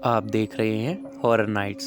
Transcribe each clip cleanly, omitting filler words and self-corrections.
आप देख रहे हैं हॉरर नाइट्स।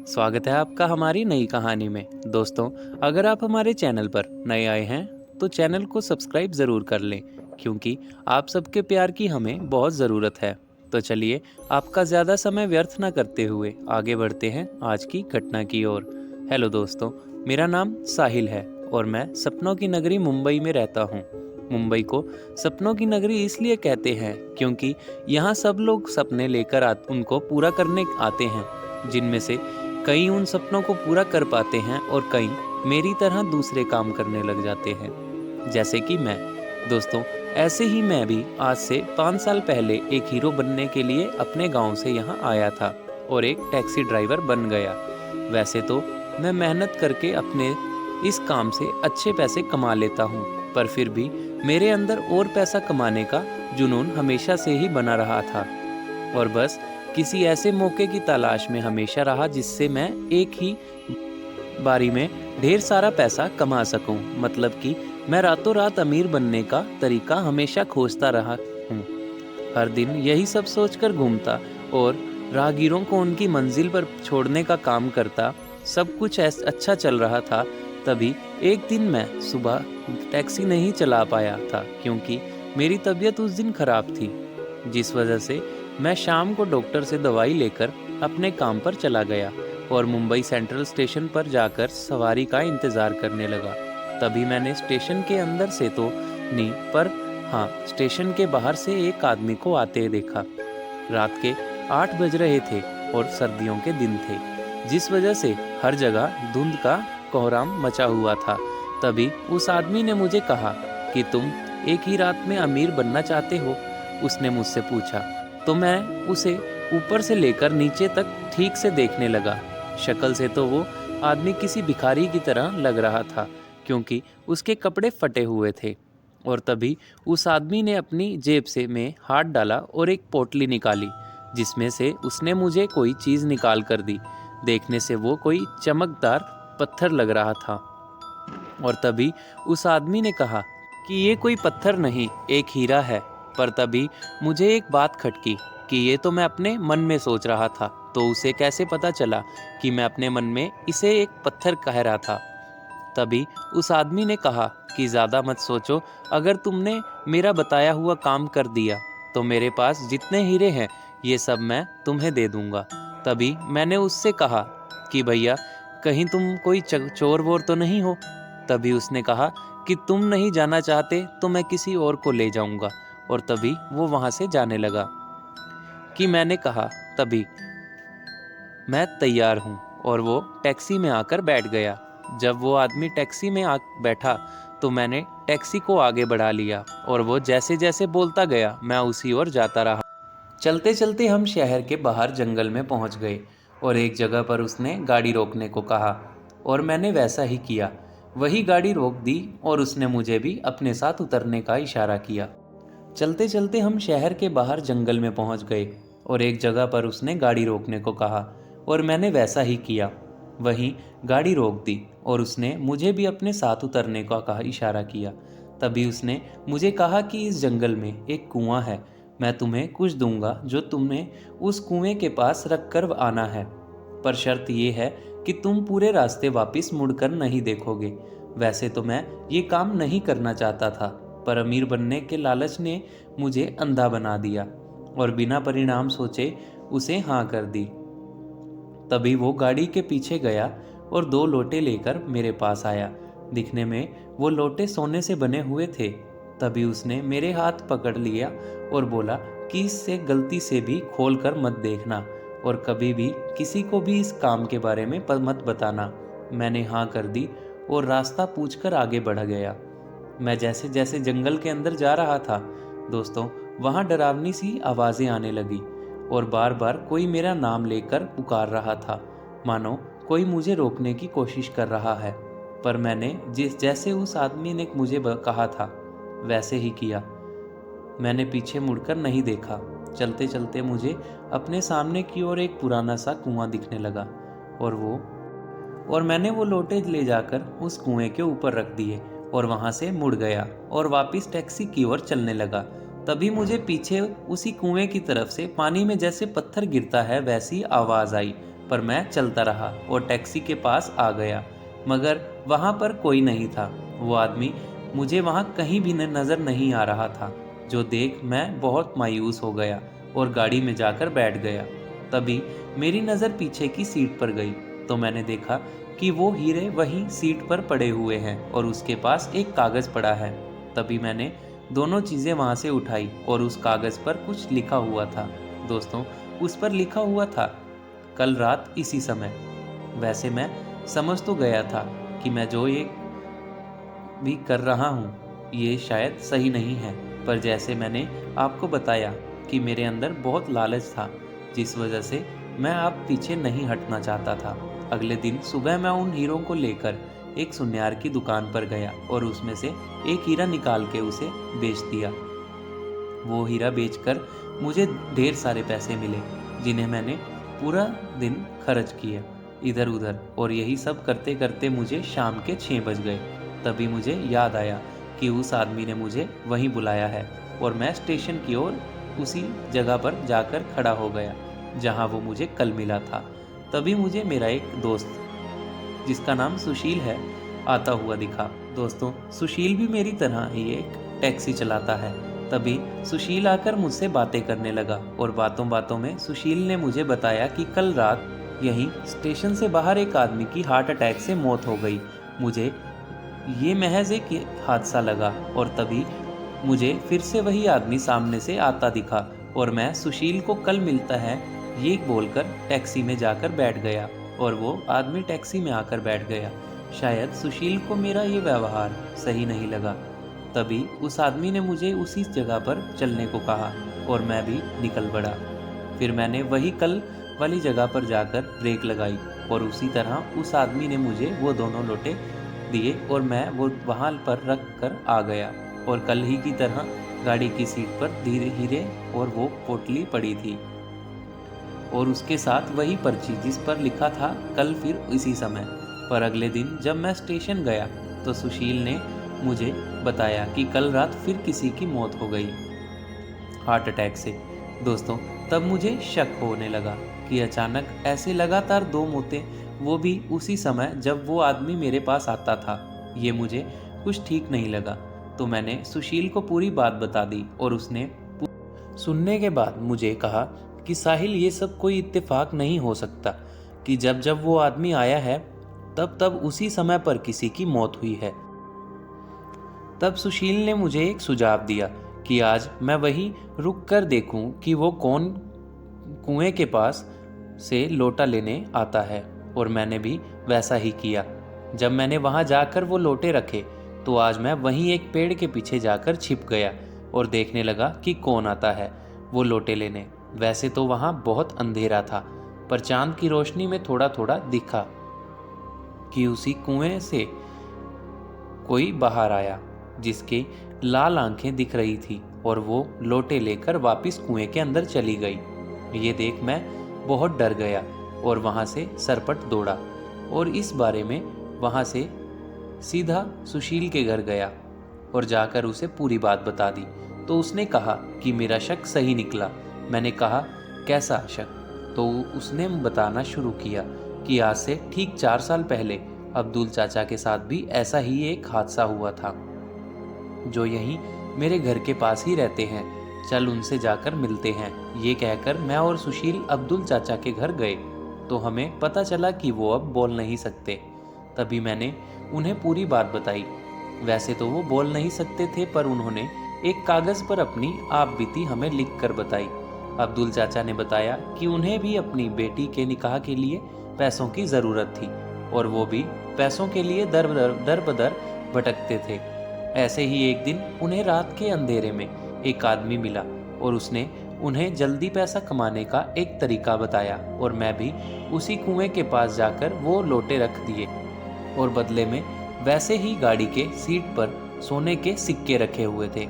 स्वागत है आपका हमारी नई कहानी में। दोस्तों, अगर आप हमारे चैनल पर नए आए हैं तो चैनल को सब्सक्राइब ज़रूर कर लें, क्योंकि आप सबके प्यार की हमें बहुत ज़रूरत है। तो चलिए, आपका ज़्यादा समय व्यर्थ ना करते हुए आगे बढ़ते हैं आज की घटना की ओर। हेलो दोस्तों, मेरा नाम साहिल है और मैं सपनों की नगरी मुंबई में रहता हूँ। मुंबई को सपनों की नगरी इसलिए कहते हैं क्योंकि यहाँ सब लोग सपने लेकर उनको पूरा करने आते हैं, जिनमें से कई उन सपनों को पूरा कर पाते हैं और कई मेरी तरह दूसरे काम करने लग जाते हैं, जैसे कि मैं। दोस्तों, ऐसे ही मैं भी आज से 5 साल पहले एक हीरो बनने के लिए अपने गांव से यहाँ आया था और एक टैक्सी ड्राइवर बन गया। वैसे तो मैं मेहनत करके अपने इस काम से अच्छे पैसे कमा लेता हूँ, पर फिर भी मेरे अंदर और पैसा कमाने का जुनून हमेशा से ही बना रहा था और बस किसी ऐसे मौके की तलाश में हमेशा रहा जिससे मैं एक ही बारी में ढेर सारा पैसा कमा सकूं। मतलब कि मैं रातों रात अमीर बनने का तरीका हमेशा खोजता रहा हूं। हर दिन यही सब सोचकर घूमता और राहगीरों को उनकी मंजिल पर छोड़ने का काम करता। सब कुछ अच्छा चल रहा था। तभी एक दिन मैं सुबह टैक्सी नहीं चला पाया था क्योंकि मेरी तबीयत उस दिन खराब थी, जिस वजह से मैं शाम को डॉक्टर से दवाई लेकर अपने काम पर चला गया और मुंबई सेंट्रल स्टेशन पर जाकर सवारी का इंतज़ार करने लगा। तभी मैंने स्टेशन के अंदर से तो नहीं, पर हाँ, स्टेशन के बाहर से एक आदमी को आते देखा। रात के 8 बज रहे थे और सर्दियों के दिन थे, जिस वजह से हर जगह धुंध का कोहराम मचा हुआ था। तभी उस आदमी ने मुझे कहा कि तुम एक ही रात में अमीर बनना चाहते हो। उसने मुझसे पूछा तो मैं उसे ऊपर से लेकर नीचे तक ठीक से देखने लगा। शक्ल से तो वो आदमी किसी भिखारी की तरह लग रहा था, क्योंकि उसके कपड़े फटे हुए थे। और तभी उस आदमी ने अपनी जेब से में हाथ डाला और एक पोटली निकाली, जिसमें से उसने मुझे कोई चीज़ निकाल कर दी। देखने से वो कोई चमकदार पत्थर लग रहा था। और तभी उस आदमी ने कहा कि ये कोई पत्थर नहीं, एक हीरा है। पर तभी मुझे एक बात खटकी कि ये तो मैं अपने मन में सोच रहा था, तो उसे कैसे पता चला कि मैं अपने मन में इसे एक पत्थर कह रहा था। तभी उस आदमी ने कहा कि ज़्यादा मत सोचो, अगर तुमने मेरा बताया हुआ काम कर दिया तो मेरे पास जितने हीरे हैं ये सब मैं तुम्हें दे दूंगा। तभी मैंने उससे कहा कि भैया, कहीं तुम कोई चोर वोर तो नहीं हो। तभी उसने कहा कि तुम नहीं जाना चाहते तो मैं किसी और को ले जाऊंगा। और तभी वो वहाँ से जाने लगा। कि मैंने कहा तभी मैं तैयार हूँ, और वो टैक्सी में आकर बैठ गया। जब वो आदमी टैक्सी में आ बैठा तो मैंने टैक्सी को आगे बढ़ा लिया और वो जैसे जैसे बोलता गया मैं उसी ओर जाता रहा। चलते चलते हम शहर के बाहर जंगल में पहुंच गए और एक जगह पर उसने गाड़ी रोकने को कहा और मैंने वैसा ही किया। वही गाड़ी रोक दी और उसने मुझे भी अपने साथ उतरने का इशारा किया। चलते चलते हम शहर के बाहर जंगल में पहुंच गए और एक जगह पर उसने गाड़ी रोकने को कहा और मैंने वैसा ही किया। वहीं गाड़ी रोक दी और उसने मुझे भी अपने साथ उतरने का कहा इशारा किया। तभी उसने मुझे कहा कि इस जंगल में एक कुआं है, मैं तुम्हें कुछ दूंगा जो तुम्हें उस कुएं के पास रख कर आना है, पर शर्त ये है कि तुम पूरे रास्ते वापस मुड़कर नहीं देखोगे। वैसे तो मैं ये काम नहीं करना चाहता था, पर अमीर बनने के लालच ने मुझे अंधा बना दिया और बिना परिणाम सोचे उसे हाँ कर दी। तभी वो गाड़ी के पीछे गया और 2 लोटे लेकर मेरे पास आया। दिखने में वो लोटे सोने से बने हुए थे। तभी उसने मेरे हाथ पकड़ लिया और बोला कि इससे गलती से भी खोल कर मत देखना और कभी भी किसी को भी इस काम के बारे में मत बताना। मैंने हाँ कर दी और रास्ता पूछकर आगे बढ़ गया। मैं जैसे जैसे जंगल के अंदर जा रहा था दोस्तों, वहाँ डरावनी सी आवाज़ें आने लगी और बार बार कोई मेरा नाम लेकर पुकार रहा था, मानो कोई मुझे रोकने की कोशिश कर रहा है। पर मैंने जैसे उस आदमी ने मुझे कहा था वैसे ही किया। मैंने पीछे मुड़कर नहीं देखा। चलते चलते मुझे अपने सामने की ओर एक पुराना सा कुआं दिखने लगा और मैंने वो लोटे ले जाकर उस कुएं के ऊपर रख दिए और वहां से मुड़ गया और वापस टैक्सी की ओर चलने लगा। तभी मुझे पीछे उसी कुएं की तरफ से पानी में जैसे पत्थर गिरता है वैसी आवाज़ आई, पर मैं चलता रहा और टैक्सी के पास आ गया, मगर वहाँ पर कोई नहीं था। वो आदमी मुझे वहाँ कहीं भी नज़र नहीं आ रहा था, जो देख मैं बहुत मायूस हो गया और गाड़ी में जाकर बैठ गया। तभी मेरी नज़र पीछे की सीट पर गई, तो मैंने देखा कि वो हीरे वहीं सीट पर पड़े हुए हैं और उसके पास एक कागज़ पड़ा है। तभी मैंने दोनों चीज़ें वहाँ से उठाई और उस कागज़ पर कुछ लिखा हुआ था। दोस्तों, उस पर लिखा हुआ था, कल रात इसी समय। वैसे मैं समझ तो गया था कि मैं जो ये भी कर रहा हूँ ये शायद सही नहीं है, पर जैसे मैंने आपको बताया कि मेरे अंदर बहुत लालच था, जिस वजह से मैं अब पीछे नहीं हटना चाहता था। अगले दिन सुबह मैं उन हीरों को लेकर एक सुन्यार की दुकान पर गया और उसमें से एक हीरा निकाल के उसे बेच दिया। वो हीरा बेचकर मुझे ढेर सारे पैसे मिले, जिन्हें मैंने पूरा दिन खर्च किया इधर उधर, और यही सब करते करते मुझे शाम के 6 बज गए। तभी मुझे याद आया कि उस आदमी ने मुझे वहीं बुलाया है और मैं स्टेशन की ओर उसी जगह पर जाकर खड़ा हो गया जहां वो मुझे कल मिला था। तभी मुझे मेरा एक दोस्त, जिसका नाम सुशील है, आता हुआ दिखा। दोस्तों, सुशील भी मेरी तरह ही एक टैक्सी चलाता है। तभी सुशील आकर मुझसे बातें करने लगा और बातों बातों में सुशील ने मुझे बताया कि कल रात यहीं स्टेशन से बाहर एक आदमी की हार्ट अटैक से मौत हो गई। मुझे ये महज एक हादसा लगा और तभी मुझे फिर से वही आदमी सामने से आता दिखा और मैं सुशील को कल मिलता है ये बोलकर टैक्सी में जाकर बैठ गया और वो आदमी टैक्सी में आकर बैठ गया। शायद सुशील को मेरा ये व्यवहार सही नहीं लगा। तभी उस आदमी ने मुझे उसी जगह पर चलने को कहा और मैं भी निकल पड़ा। फिर मैंने वही कल वाली जगह पर जाकर ब्रेक लगाई और उसी तरह उस आदमी ने मुझे वो दोनों लोटे दिए और मैं वो वहाँ पर रख कर आ गया और कल ही की तरह गाड़ी की सीट पर धीरे धीरे और वो पोटली पड़ी थी और उसके साथ वही पर्ची जिस पर लिखा था कल फिर इसी समय। पर अगले दिन जब मैं स्टेशन गया तो सुशील ने मुझे बताया कि कल रात फिर किसी की मौत हो गई हार्ट अटैक से। दोस्तों, तब मुझे शक होने लगा कि अचानक ऐसे लगातार 2 मौतें, वो भी उसी समय जब वो आदमी मेरे पास आता था। ये मुझे कुछ ठीक नहीं लगा, तो मैंने सुशील को पूरी बात बता दी और उसने सुनने के बाद मुझे कहा कि साहिल, ये सब कोई इत्तेफाक नहीं हो सकता कि जब जब वो आदमी आया है तब तब उसी समय पर किसी की मौत हुई है। तब सुशील ने मुझे एक सुझाव दिया कि आज मैं वहीं रुक कर देखूं कि वो कौन कुएं के पास से लोटा लेने आता है, और मैंने भी वैसा ही किया। जब मैंने वहां जाकर वो लोटे रखे तो आज मैं वहीं एक पेड़ के पीछे जाकर छिप गया और देखने लगा कि कौन आता है वो लोटे लेने। वैसे तो वहां बहुत अंधेरा था, पर चांद की रोशनी में थोड़ा थोड़ा दिखा कि उसी कुएं से कोई बाहर आया जिसके लाल आंखें दिख रही थी और वो लोटे लेकर वापस कुएं के अंदर चली गई। ये देख मैं बहुत डर गया और वहां से सरपट दौड़ा और इस बारे में वहां से सीधा सुशील के घर गया और जाकर उसे पूरी बात बता दी। तो उसने कहा कि मेरा शक सही निकला। मैंने कहा, कैसा शक? तो उसने बताना शुरू किया कि आज से ठीक 4 साल पहले अब्दुल चाचा के साथ भी ऐसा ही एक हादसा हुआ था, जो यहीं मेरे घर के पास ही रहते हैं। चल उनसे जाकर मिलते हैं। ये कहकर मैं और सुशील अब्दुल चाचा के घर गए तो हमें पता चला कि वो अब बोल नहीं सकते। तभी मैंने उन्हें पूरी बात बताई। वैसे तो वो बोल नहीं सकते थे, पर उन्होंने एक कागज़ पर अपनी आप बीती हमें लिख कर बताई। अब्दुल चाचा ने बताया कि उन्हें भी अपनी बेटी के निकाह के लिए पैसों की ज़रूरत थी और वो भी पैसों के लिए दर बदर भटकते थे। ऐसे ही एक दिन उन्हें रात के अंधेरे में एक आदमी मिला और उसने उन्हें जल्दी पैसा कमाने का एक तरीका बताया और मैं भी उसी कुएं के पास जाकर वो लोटे रख दिए और बदले में वैसे ही गाड़ी के सीट पर सोने के सिक्के रखे हुए थे,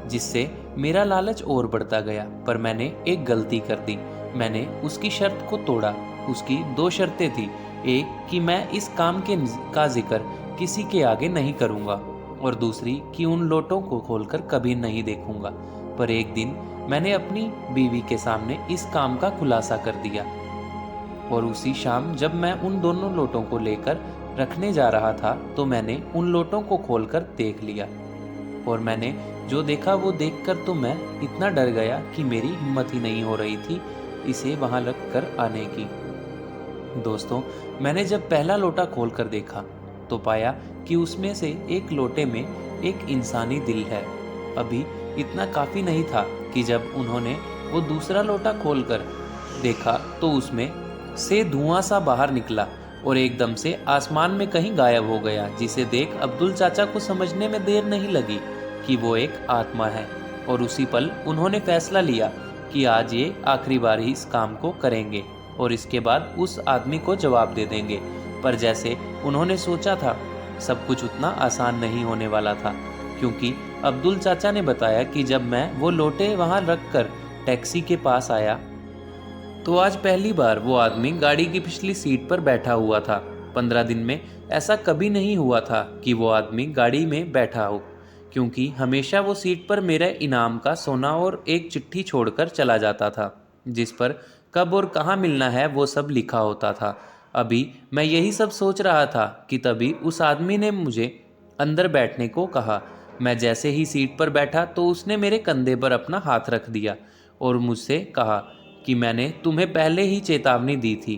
जिससे मेरा लालच और बढ़ता गया। पर मैंने एक गलती कर दी। मैंने उसकी शर्त को तोड़ा। उसकी 2 शर्तें थी, एक कि मैं इस काम का जिक्र किसी के आगे नहीं करूँगा और दूसरी कि उन लोटों को खोलकर कभी नहीं देखूंगा। पर एक दिन मैंने अपनी बीवी के सामने इस काम का खुलासा कर दिया और उसी शाम जब मैं उन दोनों लोटों को लेकर रखने जा रहा था तो मैंने उन लोटों को खोलकर देख लिया और मैंने जो देखा वो देखकर तो मैं इतना डर गया कि मेरी हिम्मत ही नहीं हो रही थी इसे वहां रख कर आने की। दोस्तों, मैंने जब पहला लोटा खोलकर देखा तो पाया कि उसमें से एक लोटे में एक इंसानी दिल है। अभी इतना काफी नहीं था कि जब उन्होंने वो दूसरा लोटा खोलकर देखा तो उसमें से धुआं सा बाहर निकला और एकदम से आसमान में कहीं गायब हो गया, जिसे देख अब्दुल चाचा को समझने में देर नहीं लगी कि वो एक आत्मा है। और उसी पल उन्होंने फैसला लिया कि आज ये आखिरी बार ही इस काम को करेंगे और इसके बाद उस आदमी को जवाब दे देंगे। पर जैसे उन्होंने सोचा था सब कुछ उतना आसान नहीं होने वाला था, क्योंकि अब्दुल चाचा ने बताया कि जब मैं वो लोटे वहां रखकर टैक्सी के पास आया तो आज पहली बार वो आदमी गाड़ी की पिछली सीट पर बैठा हुआ था। 15 दिन में ऐसा कभी नहीं हुआ था कि वो आदमी गाड़ी में बैठा हो, क्योंकि हमेशा वो सीट पर मेरे इनाम का सोना और एक चिट्ठी छोड़कर चला जाता था, जिस पर कब और कहाँ मिलना है वो सब लिखा होता था। अभी मैं यही सब सोच रहा था कि तभी उस आदमी ने मुझे अंदर बैठने को कहा। मैं जैसे ही सीट पर बैठा तो उसने मेरे कंधे पर अपना हाथ रख दिया और मुझसे कहा कि मैंने तुम्हें पहले ही चेतावनी दी थी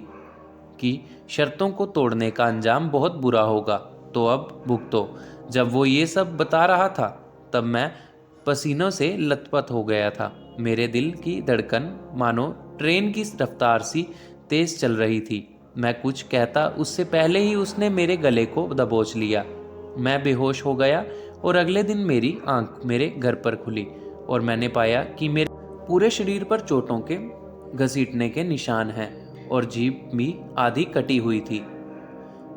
कि शर्तों को तोड़ने का अंजाम बहुत बुरा होगा, तो अब भुगतो। जब वो ये सब बता रहा था तब मैं पसीनों से लथपथ हो गया था। मेरे दिल की धड़कन मानो ट्रेन की रफ्तार सी तेज चल रही थी। मैं कुछ कहता उससे पहले ही उसने मेरे गले को दबोच लिया। मैं बेहोश हो गया और अगले दिन मेरी आंख मेरे घर पर खुली और मैंने पाया कि मेरे पूरे शरीर पर चोटों के घसीटने के निशान हैं और जीभ भी आधी कटी हुई थी।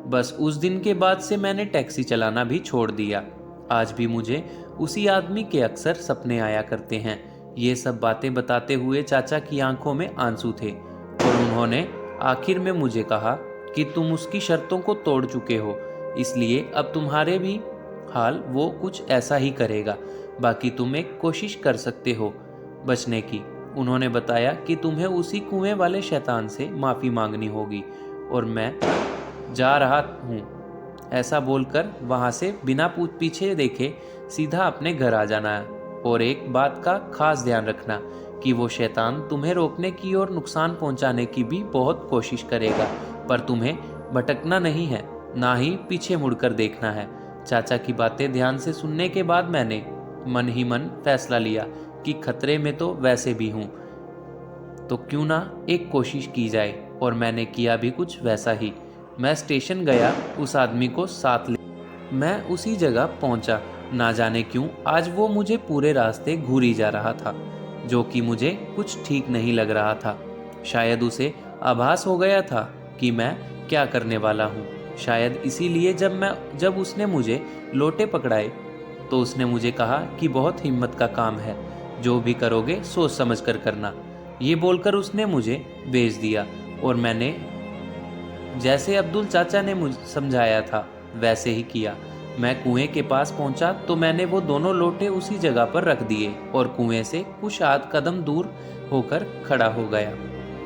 बस उस दिन के बाद से मैंने टैक्सी चलाना भी छोड़ दिया। आज भी मुझे उसी आदमी के अक्सर सपने आया करते हैं। ये सब बातें बताते हुए चाचा की आंखों में आंसू थे और उन्होंने आखिर में मुझे कहा कि तुम उसकी शर्तों को तोड़ चुके हो, इसलिए अब तुम्हारे भी हाल वो कुछ ऐसा ही करेगा। बाकी तुम एक कोशिश कर सकते हो बचने की। उन्होंने बताया कि तुम्हें उसी कुएं वाले शैतान से माफ़ी मांगनी होगी और मैं जा रहा हूँ। ऐसा बोलकर वहाँ से बिना पीछे देखे सीधा अपने घर आ जाना है। और एक बात का खास ध्यान रखना कि वो शैतान तुम्हें रोकने की और नुकसान पहुँचाने की भी बहुत कोशिश करेगा, पर तुम्हें भटकना नहीं है, ना ही पीछे मुड़कर देखना है। चाचा की बातें ध्यान से सुनने के बाद मैंने मन ही मन फैसला लिया कि खतरे में तो वैसे भी हूँ, तो क्यों ना एक कोशिश की जाए। और मैंने किया भी कुछ वैसा ही। मैं स्टेशन गया, उस आदमी को साथ ले मैं उसी जगह पहुंचा। ना जाने क्यों आज वो मुझे पूरे रास्ते घूरी जा रहा था, जो कि मुझे कुछ ठीक नहीं लग रहा था। शायद उसे आभास हो गया था कि मैं क्या करने वाला हूँ। शायद इसीलिए जब उसने मुझे लोटे पकड़ाए तो उसने मुझे कहा कि बहुत हिम्मत का काम है, जो भी करोगे सोच समझ कर करना। ये बोलकर उसने मुझे भेज दिया और मैंने जैसे अब्दुल चाचा ने मुझे समझाया था वैसे ही किया। मैं कुएं के पास पहुंचा तो मैंने वो दोनों लोटे उसी जगह पर रख दिए और कुएं से कुछ आध कदम दूर होकर खड़ा हो गया।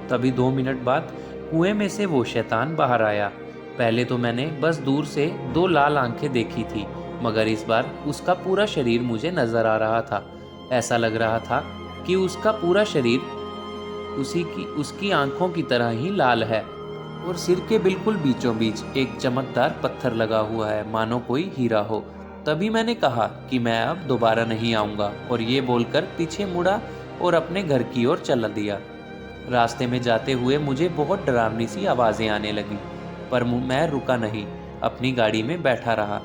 तभी 2 मिनट बाद कुएं में से वो शैतान बाहर आया। पहले तो मैंने बस दूर से 2 लाल आंखें देखी थी, मगर इस बार उसका पूरा शरीर मुझे नजर आ रहा था। ऐसा लग रहा था कि उसका पूरा शरीर उसकी आंखों की तरह ही लाल है और सिर के बिल्कुल बीचों बीच एक चमकदार पत्थर लगा हुआ है, मानो कोई हीरा हो। तभी मैंने कहा कि मैं अब दोबारा नहीं आऊँगा और ये बोलकर पीछे मुड़ा और अपने घर की ओर चल दिया। रास्ते में जाते हुए मुझे बहुत डरावनी सी आवाज़ें आने लगी, पर मैं रुका नहीं, अपनी गाड़ी में बैठा रहा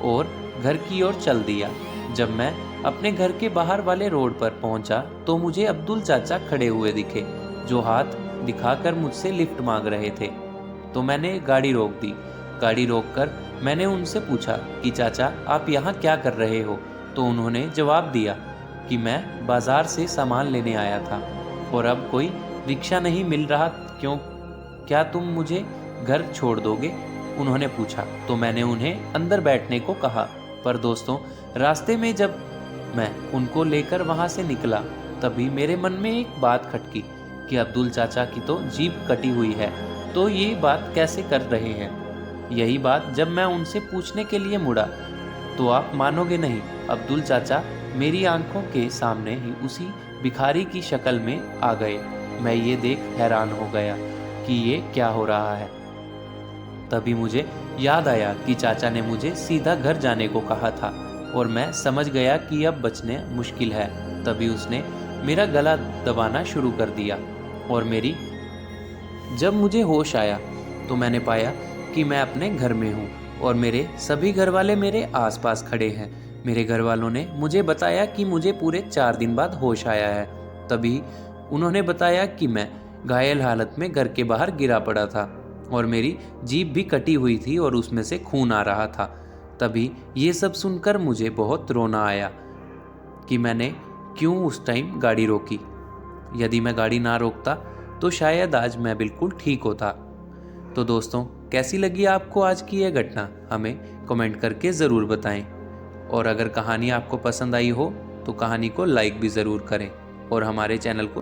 और घर की ओर चल दिया। जब मैं अपने घर के बाहर वाले रोड पर पहुंचा तो मुझे अब्दुल चाचा खड़े हुए दिखे, जो हाथ दिखाकर मुझसे लिफ्ट मांग रहे थे। तो मैंने गाड़ी रोक दी। गाड़ी रोककर मैंने उनसे पूछा कि चाचा आप यहाँ क्या कर रहे हो? तो उन्होंने जवाब दिया कि मैं बाज़ार से सामान लेने आया था और अब कोई रिक्शा नहीं मिल रहा, क्या तुम मुझे घर छोड़ दोगे? उन्होंने पूछा। तो मैंने उन्हें अंदर बैठने को कहा। पर दोस्तों, रास्ते में जब मैं उनको लेकर वहाँ से निकला, तभी मेरे मन में एक बात खटकी कि अब्दुल चाचा की तो जीभ कटी हुई है, तो ये बात कैसे कर रहे हैं। यही बात जब मैं उनसे पूछने के लिए मुड़ा तो आप मानोगे नहीं, अब्दुल चाचा मेरी आंखों के सामने ही उसी भिखारी की शक्ल में आ गए। मैं ये देख हैरान हो गया कि ये क्या हो रहा है। तभी मुझे याद आया कि चाचा ने मुझे सीधा घर जाने को कहा था और मैं समझ गया कि अब बचने मुश्किल है। तभी उसने मेरा गला दबाना शुरू कर दिया और जब मुझे होश आया तो मैंने पाया कि मैं अपने घर में हूँ और मेरे सभी घर वाले मेरे आसपास खड़े हैं। मेरे घर वालों ने मुझे बताया कि मुझे पूरे 4 दिन बाद होश आया है। तभी उन्होंने बताया कि मैं घायल हालत में घर के बाहर गिरा पड़ा था और मेरी जीभ भी कटी हुई थी और उसमें से खून आ रहा था। तभी ये सब सुनकर मुझे बहुत रोना आया कि मैंने क्यों उस टाइम गाड़ी रोकी। यदि मैं गाड़ी ना रोकता तो शायद आज मैं बिल्कुल ठीक होता। तो दोस्तों, कैसी लगी आपको आज की यह घटना, हमें कमेंट करके ज़रूर बताएं। और अगर कहानी आपको पसंद आई हो तो कहानी को लाइक भी ज़रूर करें और हमारे चैनल को